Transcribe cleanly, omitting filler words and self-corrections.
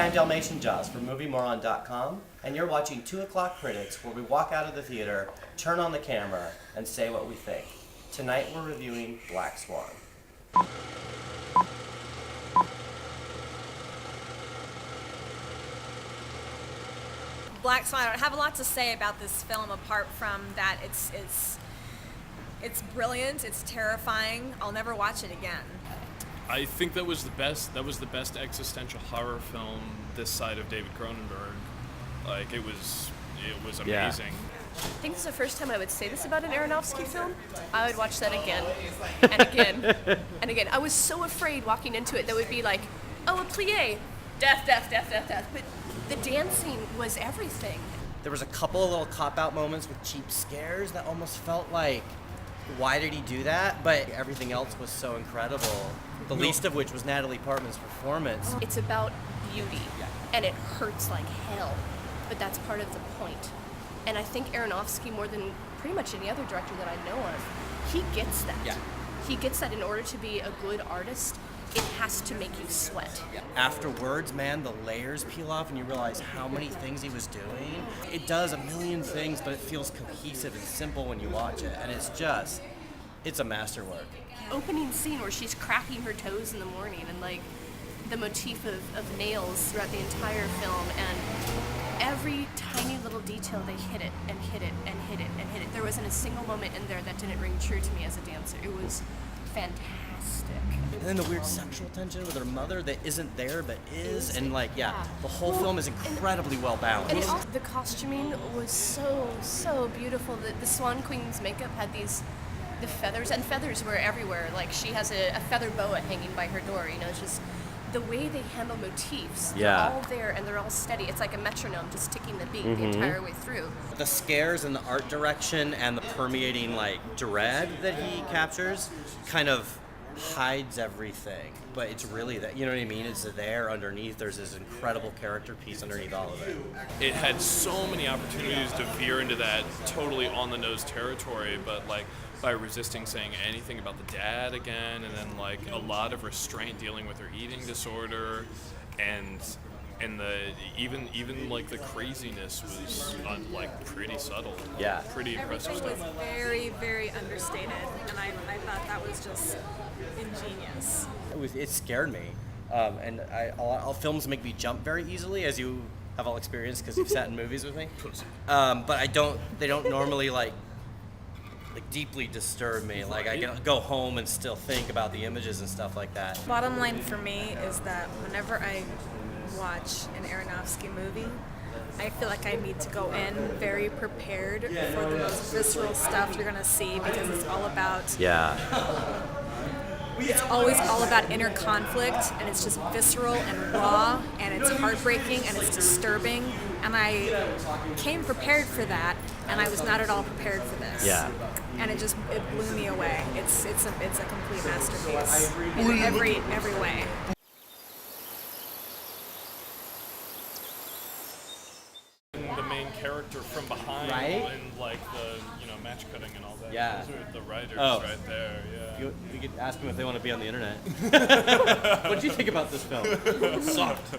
I'm Dalmatian Jaws from MovieMoron.com, and you're watching 2 O'Clock Critics, where we walk out of the theater, turn on the camera, and say what we think. Tonight we're reviewing Black Swan. Black Swan, I don't have a lot to say about this film apart from that it's brilliant, it's terrifying. I'll never watch it again. I think that was the best existential horror film this side of David Cronenberg. Like it was amazing. Yeah. I think this is the first time I would say this about an Aronofsky film. I would watch that again and again and again. I was so afraid walking into it that would be like, oh, a plie, death, death, death, death, death. But the dancing was everything. There was a couple of little cop-out moments with cheap scares that almost felt like, why did he do that? But everything else was so incredible. The least of which was Natalie Portman's performance. It's about beauty, and it hurts like hell, but that's part of the point. And I think Aronofsky, more than pretty much any other director that I know of, he gets that. Yeah. He gets that in order to be a good artist, it has to make you sweat. Afterwards, man, the layers peel off and you realize how many things he was doing. It does a million things, but it feels cohesive and simple when you watch it. And it's a masterwork. Opening scene where she's cracking her toes in the morning, and like the motif of nails throughout the entire film, and every tiny little detail, they hit it and hit it and hit it and hit it. There wasn't a single moment in there that didn't ring true to me as a dancer. It was fantastic. And then the weird sexual tension with her mother that isn't there but is, and the whole film is incredibly well balanced. And the costuming was so beautiful. The Swan Queen's makeup had the feathers, and feathers were everywhere. Like she has a feather boa hanging by her door, it's just the way they handle motifs. They're all there and they're all steady. It's like a metronome just ticking the beat the entire way through. The scares and the art direction and the permeating dread that he captures kind of hides everything, but it's really that, you know what I mean? It's there underneath. There's this incredible character piece underneath all of it. It had so many opportunities to veer into that totally on the nose territory, but by resisting saying anything about the dad again, and then a lot of restraint dealing with her eating disorder, and the even the craziness was pretty subtle. Yeah. Pretty impressive Everything stuff. was very, very understated, and I thought that was just ingenious. It scared me, and all films make me jump very easily, as you have all experienced because you've sat in movies with me. But they don't normally deeply disturb me. I can go home and still think about the images and stuff like that. Bottom line for me is that whenever I watch an Aronofsky movie, I feel like I need to go in very prepared for the most visceral stuff you're gonna see, because it's all about it's always all about inner conflict, and it's just visceral and raw, and it's heartbreaking and it's disturbing, and I came prepared for that, and I was not at all prepared for this. Yeah. And it blew me away. It's a complete masterpiece in every way. The main character from behind, Right? and the match cutting and all that. Yeah. Those are the writers right there. Yeah. You could ask them if they want to be on the internet. What did you think about this film? It sucked.